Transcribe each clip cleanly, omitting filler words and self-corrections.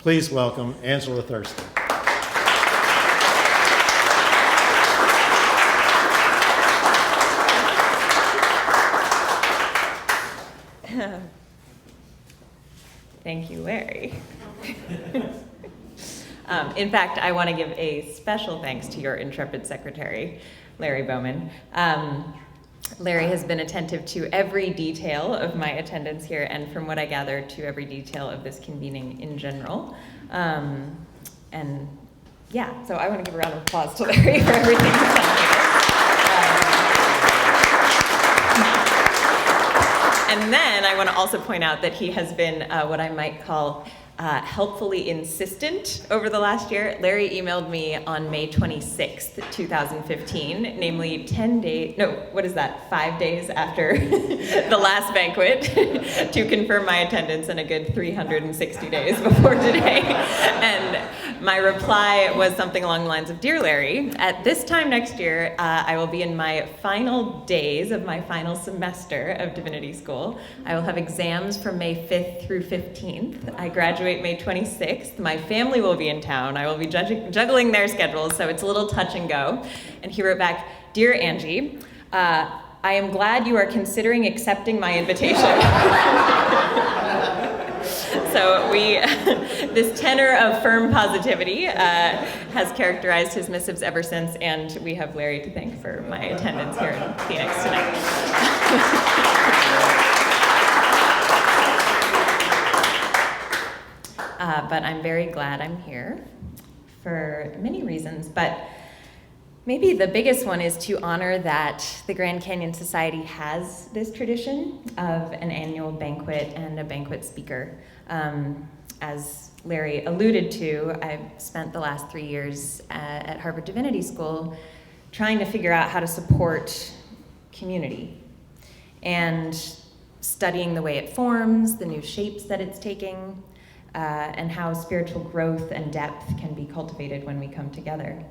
Please welcome Angela Thurston. Thank you, Larry. In fact, I want to give a special thanks to your intrepid secretary, Larry Bowman. Larry has been attentive to every detail of my attendance here, and from what I gather, to every detail of this convening in general. And yeah, so I want to give a round of applause to Larry for everything he's done here. And then I want to also point out that he has been what I might call helpfully insistent over the last year. Larry emailed me on May 26th, 2015, namely 5 days after the last banquet, to confirm my attendance in a good 360 days before today. And my reply was something along the lines of, "Dear Larry, at this time next year, I will be in my final days of my final semester of divinity school. I will have exams from May 5th through 15th. I graduate May 26th. My family will be in town. I will be juggling their schedules, so it's a little touch and go." And he wrote back, "Dear Angie, I am glad you are considering accepting my invitation." So this tenor of firm positivity has characterized his missives ever since, and we have Larry to thank for my attendance here in Phoenix tonight. But I'm very glad I'm here for many reasons, but maybe the biggest one is to honor that the Grand Canyon Society has this tradition of an annual banquet and a banquet speaker. As Larry alluded to, I've spent the last 3 years at Harvard Divinity School trying to figure out how to support community and studying the way it forms, the new shapes that it's taking, and how spiritual growth and depth can be cultivated when we come together.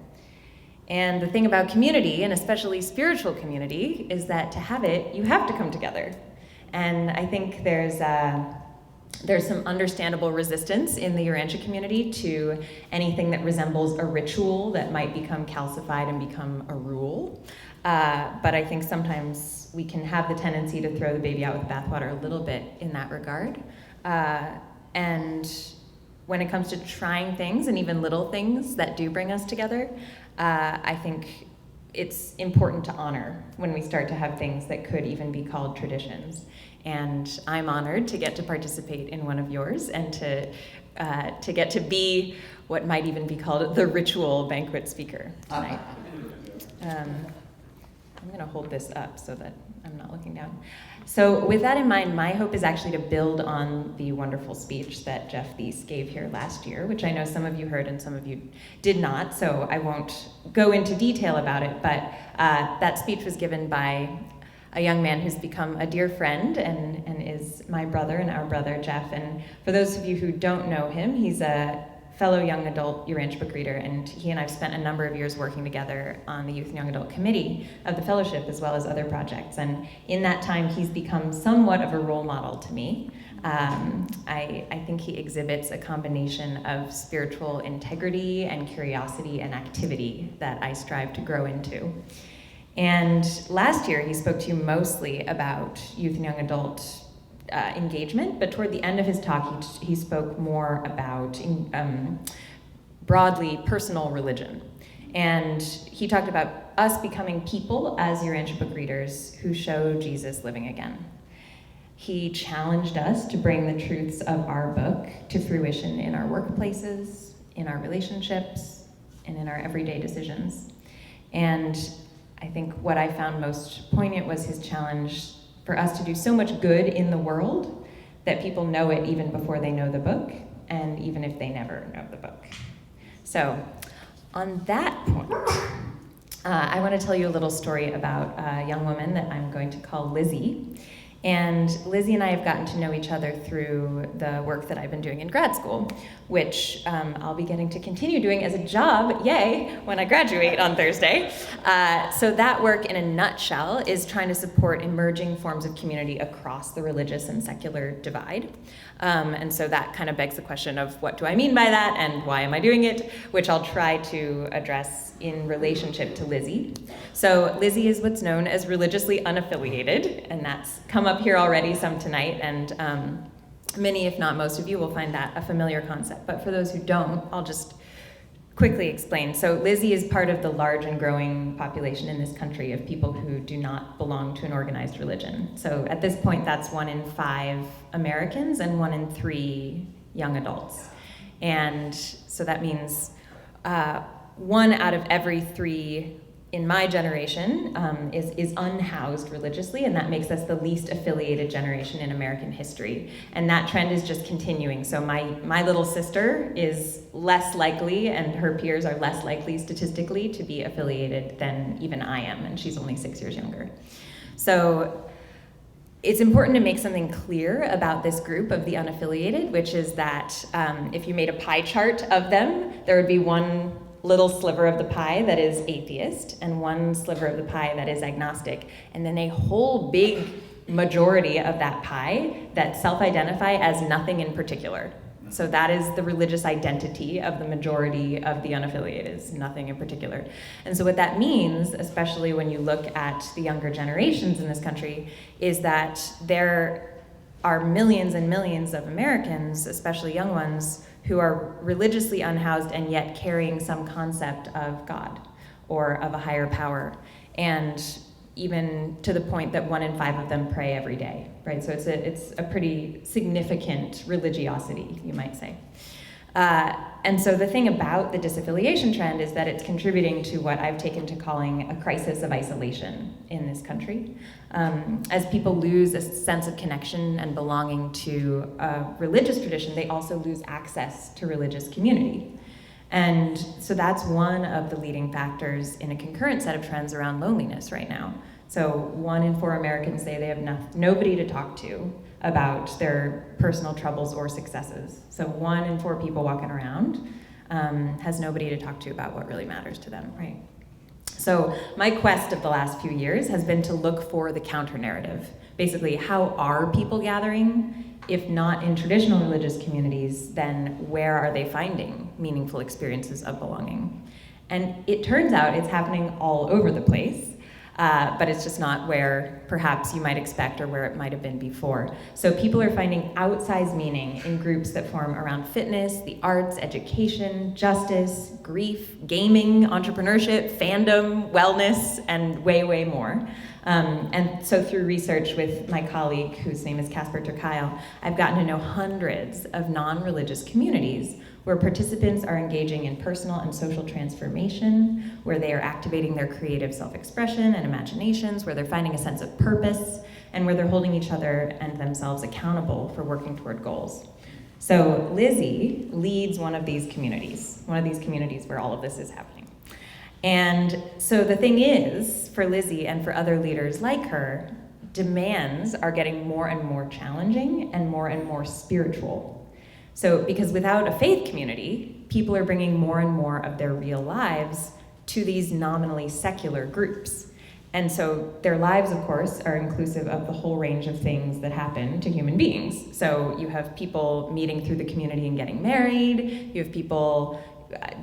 And the thing about community, and especially spiritual community, is that to have it, you have to come together. And I think there's some understandable resistance in the Urantia community to anything that resembles a ritual that might become calcified and become a rule. But I think sometimes we can have the tendency to throw the baby out with the bathwater a little bit in that regard. And when it comes to trying things, and even little things that do bring us together, I think it's important to honor when we start to have things that could even be called traditions. And I'm honored to get to participate in one of yours, and to get to be what might even be called the ritual banquet speaker tonight. I'm going to hold this up so that I'm not looking down. So with that in mind, my hope is actually to build on the wonderful speech that Jeff Thies gave here last year, which I know some of you heard and some of you did not, so I won't go into detail about it, but that speech was given by a young man who's become a dear friend and is my brother and our brother, Jeff. And for those of you who don't know him, he's a fellow young adult Urantia book reader, and he and I've spent a number of years working together on the Youth and Young Adult Committee of the Fellowship, as well as other projects. And in that time, he's become somewhat of a role model to me. I think he exhibits a combination of spiritual integrity and curiosity and activity that I strive to grow into. And last year, he spoke to you mostly about youth and young adult engagement, but toward the end of his talk, he spoke more about broadly personal religion. And he talked about us becoming people as Urantia book readers who show Jesus living again. He challenged us to bring the truths of our book to fruition in our workplaces, in our relationships, and in our everyday decisions. And I think what I found most poignant was his challenge for us to do so much good in the world that people know it even before they know the book, and even if they never know the book. So on that point, I want to tell you a little story about a young woman that I'm going to call Lizzie. And Lizzie and I have gotten to know each other through the work that I've been doing in grad school, which I'll be getting to continue doing as a job, yay, when I graduate on Thursday. So that work, in a nutshell, is trying to support emerging forms of community across the religious and secular divide. And so that kind of begs the question of what do I mean by that and why am I doing it, which I'll try to address in relationship to Lizzie. So Lizzie is what's known as religiously unaffiliated, and that's come up here already some tonight, and many, if not most of you, will find that a familiar concept. But for those who don't, I'll just quickly explain. So Lizzie is part of the large and growing population in this country of people who do not belong to an organized religion. So at this point, that's 1 in 5 Americans and 1 in 3 young adults. And so that means 1 out of every 3 in my generation is unhoused religiously, and that makes us the least affiliated generation in American history. And that trend is just continuing. So my little sister is less likely, and her peers are less likely statistically to be affiliated than even I am, and she's only 6 years younger. So it's important to make something clear about this group of the unaffiliated, which is that if you made a pie chart of them, there would be one little sliver of the pie that is atheist and one sliver of the pie that is agnostic, and then a whole big majority of that pie that self-identify as nothing in particular. So that is the religious identity of the majority of the unaffiliated, is nothing in particular. And so what that means, especially when you look at the younger generations in this country, is that there are millions and millions of Americans, especially young ones, who are religiously unhoused and yet carrying some concept of God or of a higher power. And even to the point that 1 in 5 of them pray every day, right? So it's a pretty significant religiosity, you might say. And so the thing about the disaffiliation trend is that it's contributing to what I've taken to calling a crisis of isolation in this country. As people lose a sense of connection and belonging to a religious tradition, they also lose access to religious community. And so that's one of the leading factors in a concurrent set of trends around loneliness right now. So 1 in 4 Americans say they have nobody to talk to about their personal troubles or successes. So 1 in 4 people walking around has nobody to talk to about what really matters to them, right? So my quest of the last few years has been to look for the counter narrative. Basically, how are people gathering? If not in traditional religious communities, then where are they finding meaningful experiences of belonging? And it turns out it's happening all over the place. But it's just not where perhaps you might expect or where it might have been before. So people are finding outsized meaning in groups that form around fitness, the arts, education, justice, grief, gaming, entrepreneurship, fandom, wellness, and way, way more. And so through research with my colleague, whose name is Casper ter Kuile, I've gotten to know hundreds of non-religious communities where participants are engaging in personal and social transformation, where they are activating their creative self-expression and imaginations, where they're finding a sense of purpose, and where they're holding each other and themselves accountable for working toward goals. So Lizzie leads one of these communities where all of this is happening. And so the thing is, for Lizzie and for other leaders like her, demands are getting more and more challenging and more spiritual. So because without a faith community, people are bringing more and more of their real lives to these nominally secular groups. And so their lives, of course, are inclusive of the whole range of things that happen to human beings. So you have people meeting through the community and getting married. You have people,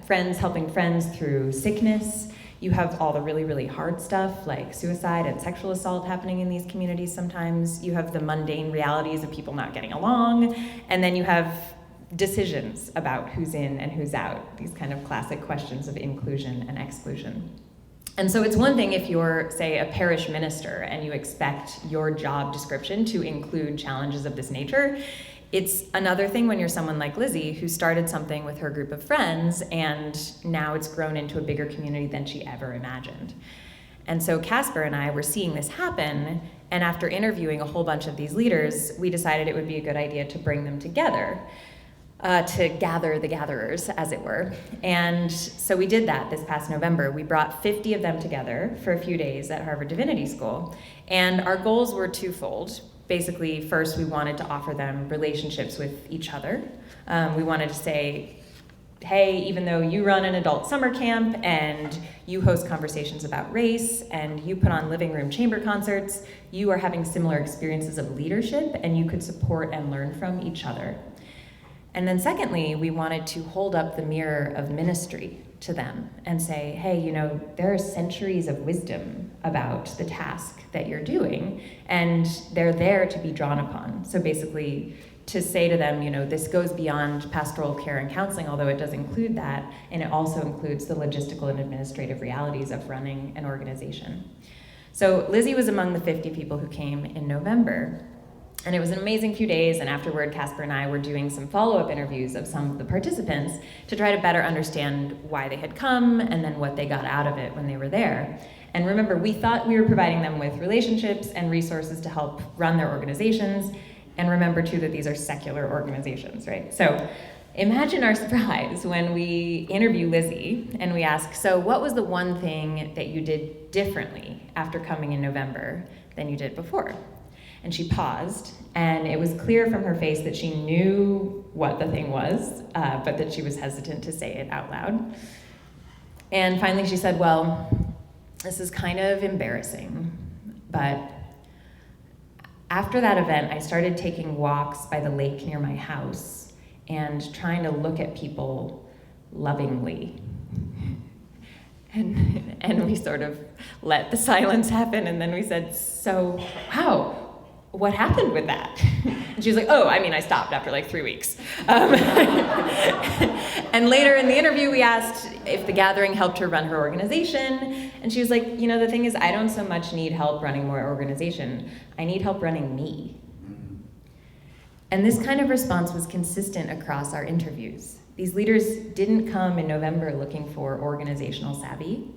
friends helping friends through sickness. You have all the really, really hard stuff like suicide and sexual assault happening in these communities sometimes. You have the mundane realities of people not getting along. And then you have decisions about who's in and who's out, these kind of classic questions of inclusion and exclusion. And so it's one thing if you're, say, a parish minister and you expect your job description to include challenges of this nature. It's another thing when you're someone like Lizzie who started something with her group of friends and now it's grown into a bigger community than she ever imagined. And so Casper and I were seeing this happen, and after interviewing a whole bunch of these leaders, we decided it would be a good idea to bring them together. To gather the gatherers, as it were. And so we did that this past November. We brought 50 of them together for a few days at Harvard Divinity School. And our goals were twofold. basically, first we wanted to offer them relationships with each other. We wanted to say, hey, even though you run an adult summer camp and you host conversations about race and you put on living room chamber concerts, you are having similar experiences of leadership and you could support and learn from each other. And then secondly, we wanted to hold up the mirror of ministry to them and say, hey, there are centuries of wisdom about the task that you're doing, and they're there to be drawn upon. So basically, to say to them, this goes beyond pastoral care and counseling, although it does include that, and it also includes the logistical and administrative realities of running an organization. So Lizzie was among the 50 people who came in November. And it was an amazing few days, and afterward, Casper and I were doing some follow-up interviews of some of the participants to try to better understand why they had come and then what they got out of it when they were there. And remember, we thought we were providing them with relationships and resources to help run their organizations. And remember, too, that these are secular organizations, right? So imagine our surprise when we interview Lizzie and we ask, so what was the one thing that you did differently after coming in November than you did before? And she paused, and it was clear from her face that she knew what the thing was, but that she was hesitant to say it out loud. And finally she said, well, this is kind of embarrassing, but after that event, I started taking walks by the lake near my house and trying to look at people lovingly. And we sort of let the silence happen, and then we said, so, wow, what happened with that? And she was like, I stopped after like 3 weeks. And later in the interview, we asked if the gathering helped her run her organization. And she was like, the thing is, I don't so much need help running more organization. I need help running me. And this kind of response was consistent across our interviews. These leaders didn't come in November looking for organizational savvy.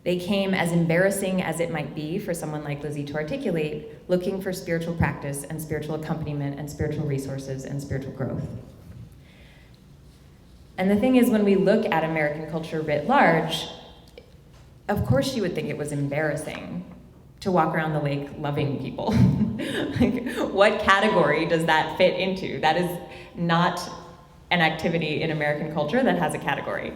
They came, as embarrassing as it might be for someone like Lizzie to articulate, looking for spiritual practice and spiritual accompaniment and spiritual resources and spiritual growth. And the thing is, when we look at American culture writ large, of course you would think it was embarrassing to walk around the lake loving people. Like, what category does that fit into? That is not an activity in American culture that has a category.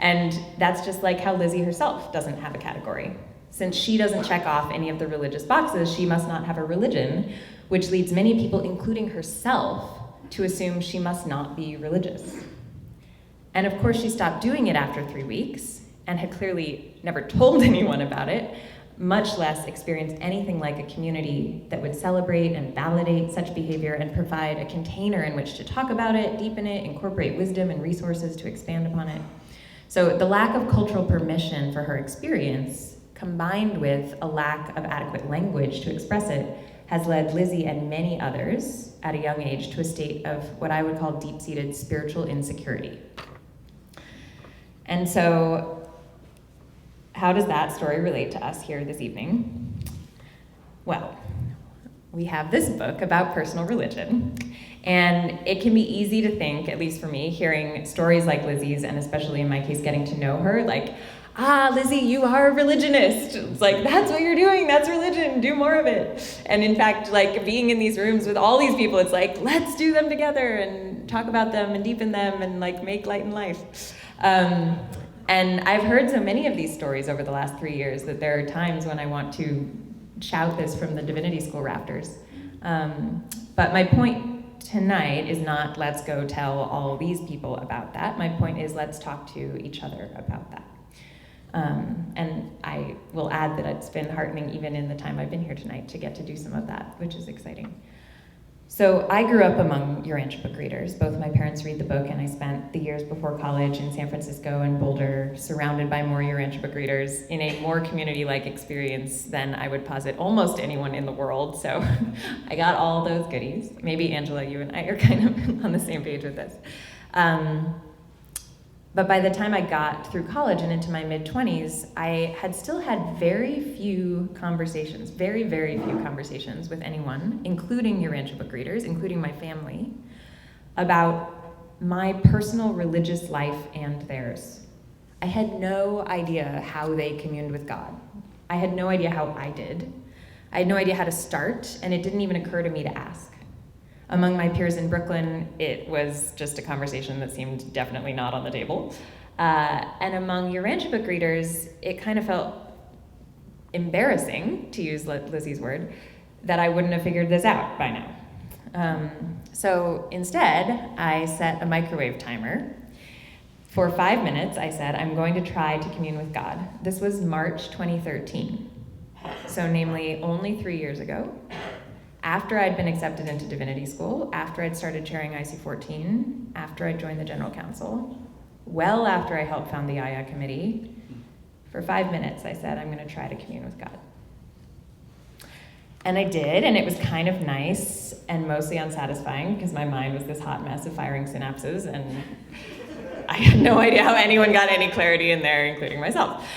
And that's just like how Lizzie herself doesn't have a category. Since she doesn't check off any of the religious boxes, she must not have a religion, which leads many people, including herself, to assume she must not be religious. And of course, she stopped doing it after 3 weeks and had clearly never told anyone about it, much less experienced anything like a community that would celebrate and validate such behavior and provide a container in which to talk about it, deepen it, incorporate wisdom and resources to expand upon it. So the lack of cultural permission for her experience, combined with a lack of adequate language to express it, has led Lizzie and many others at a young age to a state of what I would call deep-seated spiritual insecurity. And so, how does that story relate to us here this evening? Well, we have this book about personal religion. And it can be easy to think, at least for me, hearing stories like Lizzie's, and especially in my case, getting to know her, like, Lizzie, you are a religionist. It's like, that's what you're doing, that's religion, do more of it. And in fact, like, being in these rooms with all these people, it's like, let's do them together and talk about them and deepen them and like make light in life. And I've heard so many of these stories over the last 3 years that there are times when I want to shout this from the divinity school rafters. But my point tonight is not let's go tell all these people about that. My point is let's talk to each other about that. And I will add that it's been heartening even in the time I've been here tonight to get to do some of that, which is exciting. So I grew up among Urantia book readers. Both my parents read the book, and I spent the years before college in San Francisco and Boulder surrounded by more Urantia book readers in a more community-like experience than I would posit almost anyone in the world. So I got all those goodies. Maybe Angela, you and I are kind of on the same page with this. But by the time I got through college and into my mid-20s, I had still had very few conversations, very, very few conversations with anyone, including Urantia book readers, including my family, about my personal religious life and theirs. I had no idea how they communed with God. I had no idea how I did. I had no idea how to start, and it didn't even occur to me to ask. Among my peers in Brooklyn, it was just a conversation that seemed definitely not on the table. And among Urantia book readers, it kind of felt embarrassing, to use Lizzie's word, that I wouldn't have figured this out by now. So instead, I set a microwave timer. For 5 minutes, I said, I'm going to try to commune with God. This was March 2013. So namely, only 3 years ago, after I'd been accepted into divinity school, after I'd started chairing IC14, after I joined the general council, well after I helped found the Aya committee, for 5 minutes I said, I'm going to try to commune with God. And I did, and it was kind of nice and mostly unsatisfying because my mind was this hot mess of firing synapses, and I had no idea how anyone got any clarity in there, including myself.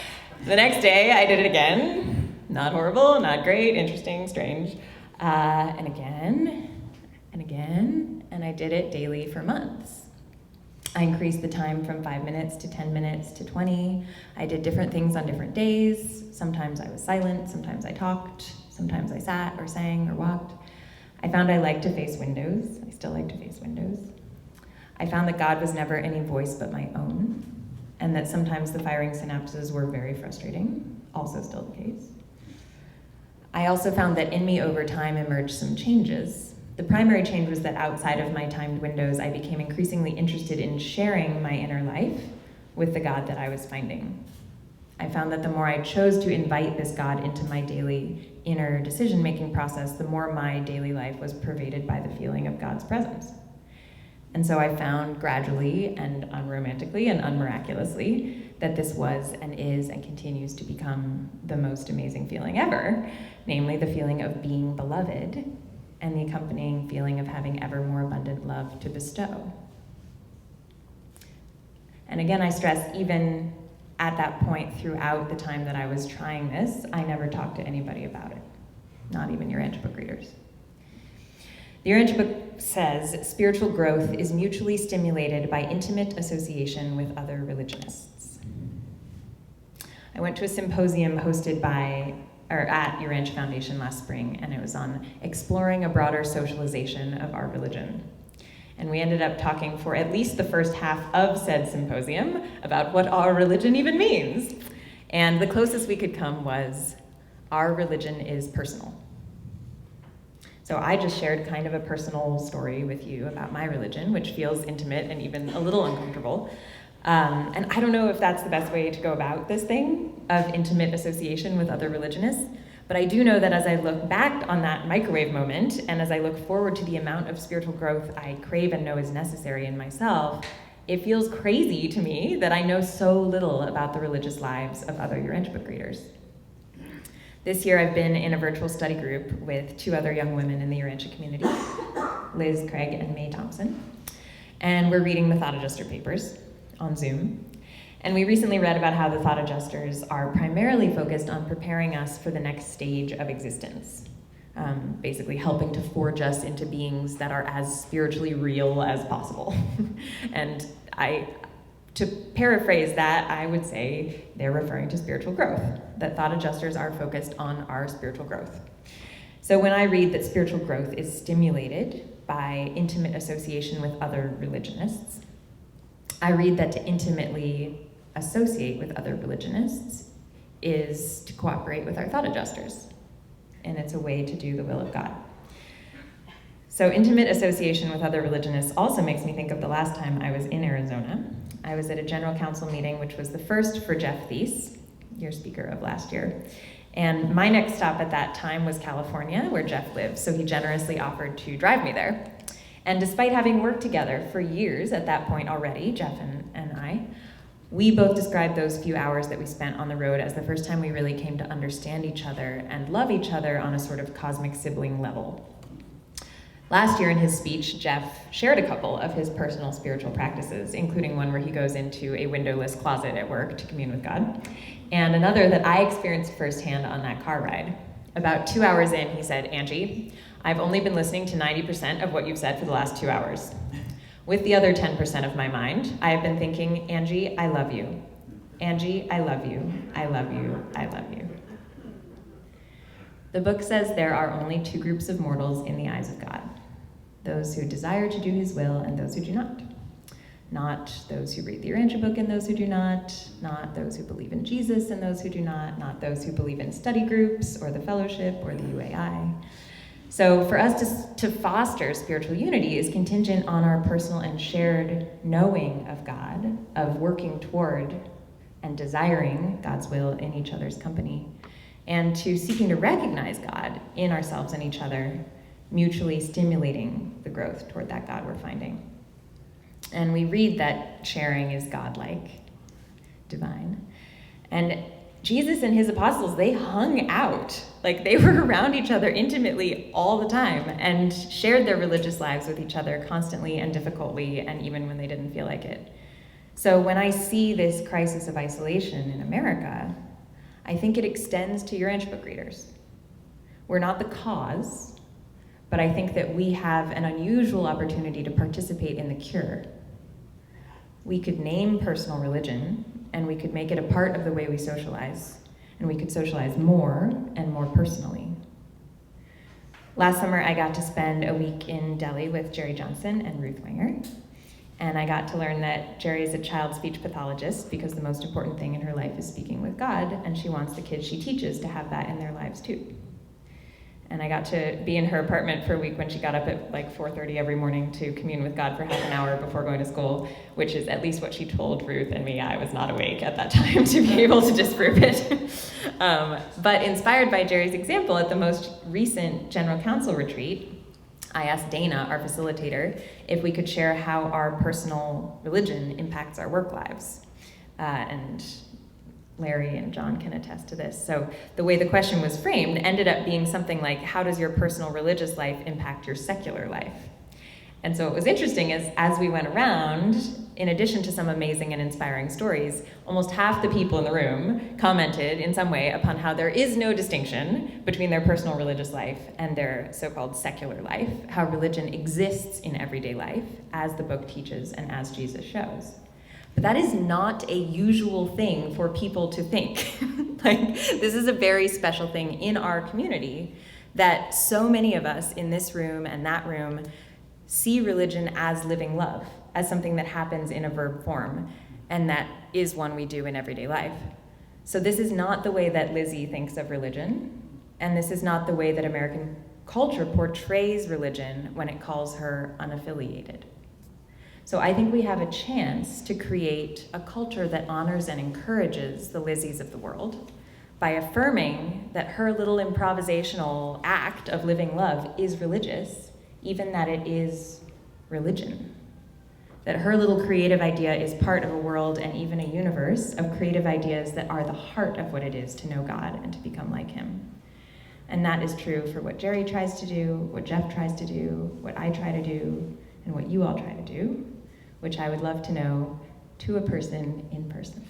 The next day, I did it again. Not horrible, not great, interesting, strange. And again, and I did it daily for months. I increased the time from 5 minutes to 10 minutes to 20. I did different things on different days. Sometimes I was silent, sometimes I talked, sometimes I sat or sang or walked. I found I liked to face windows. I still like to face windows. I found that God was never any voice but my own, and that sometimes the firing synapses were very frustrating, also still the case. I also found that in me over time emerged some changes. The primary change was that outside of my timed windows, I became increasingly interested in sharing my inner life with the God that I was finding. I found that the more I chose to invite this God into my daily inner decision-making process, the more my daily life was pervaded by the feeling of God's presence. And so I found gradually and unromantically and unmiraculously that this was and is and continues to become the most amazing feeling ever, namely the feeling of being beloved and the accompanying feeling of having ever more abundant love to bestow. And again, I stress, even at that point throughout the time that I was trying this, I never talked to anybody about it, not even Urantia book readers. The Urantia book says, spiritual growth is mutually stimulated by intimate association with other religionists. I went to a symposium hosted at Urantia Foundation last spring, and it was on exploring a broader socialization of our religion. And we ended up talking for at least the first half of said symposium about what our religion even means. And the closest we could come was, our religion is personal. So I just shared kind of a personal story with you about my religion, which feels intimate and even a little uncomfortable. And I don't know if that's the best way to go about this thing of intimate association with other religionists, but I do know that as I look back on that microwave moment, and as I look forward to the amount of spiritual growth I crave and know is necessary in myself, it feels crazy to me that I know so little about the religious lives of other Urantia book readers. This year I've been in a virtual study group with 2 other young women in the Urantia community, Liz Craig and May Thompson, and we're reading the Thought Adjuster papers on Zoom. And we recently read about how the Thought Adjusters are primarily focused on preparing us for the next stage of existence, basically helping to forge us into beings that are as spiritually real as possible. And to paraphrase that, I would say they're referring to spiritual growth, that Thought Adjusters are focused on our spiritual growth. So when I read that spiritual growth is stimulated by intimate association with other religionists, I read that to intimately associate with other religionists is to cooperate with our Thought Adjusters, and it's a way to do the will of God. So intimate association with other religionists also makes me think of the last time I was in Arizona. I was at a general council meeting, which was the first for Jeff Thies, your speaker of last year. And my next stop at that time was California, where Jeff lives, so he generously offered to drive me there. And despite having worked together for years at that point already, Jeff and I, we both described those few hours that we spent on the road as the first time we really came to understand each other and love each other on a sort of cosmic sibling level. Last year in his speech, Jeff shared a couple of his personal spiritual practices, including one where he goes into a windowless closet at work to commune with God, and another that I experienced firsthand on that car ride. About 2 hours in, he said, Angie, I've only been listening to 90% of what you've said for the last 2 hours. With the other 10% of my mind, I have been thinking, Angie, I love you. Angie, I love you. I love you. I love you. The book says there are only two groups of mortals in the eyes of God: those who desire to do his will and those who do not. Not those who read the Urantia book and those who do not those who believe in Jesus and those who do not those who believe in study groups or the fellowship or the UAI. So for us to foster spiritual unity is contingent on our personal and shared knowing of God, of working toward and desiring God's will in each other's company, and to seeking to recognize God in ourselves and each other, mutually stimulating the growth toward that God we're finding. And we read that sharing is godlike, divine. And Jesus and his apostles, they hung out. Like, they were around each other intimately all the time and shared their religious lives with each other constantly and difficultly, and even when they didn't feel like it. So when I see this crisis of isolation in America, I think it extends to Urantia book readers. We're not the cause, but I think that we have an unusual opportunity to participate in the cure. We could name personal religion, and we could make it a part of the way we socialize, and we could socialize more and more personally. Last summer, I got to spend a week in Delhi with Jerry Johnson and Ruth Wenger, and I got to learn that Jerry is a child speech pathologist because the most important thing in her life is speaking with God, and she wants the kids she teaches to have that in their lives too. And I got to be in her apartment for a week when she got up at like 4:30 every morning to commune with God for half an hour before going to school, which is at least what she told Ruth and me. I was not awake at that time to be able to disprove it. But inspired by Jerry's example, at the most recent General Council retreat, I asked Dana, our facilitator, if we could share how our personal religion impacts our work lives. And Larry and John can attest to this. So the way the question was framed ended up being something like, how does your personal religious life impact your secular life? And so what was interesting is, as we went around, in addition to some amazing and inspiring stories, almost half the people in the room commented in some way upon how there is no distinction between their personal religious life and their so-called secular life, how religion exists in everyday life, as the book teaches and as Jesus shows. But that is not a usual thing for people to think. Like, this is a very special thing in our community, that so many of us in this room and that room see religion as living love, as something that happens in a verb form, and that is one we do in everyday life. So this is not the way that Lizzie thinks of religion, and this is not the way that American culture portrays religion when it calls her unaffiliated. So I think we have a chance to create a culture that honors and encourages the Lizzies of the world by affirming that her little improvisational act of living love is religious, even that it is religion. That her little creative idea is part of a world and even a universe of creative ideas that are the heart of what it is to know God and to become like him. And that is true for what Jerry tries to do, what Jeff tries to do, what I try to do, and what you all try to do, which I would love to know to a person in person.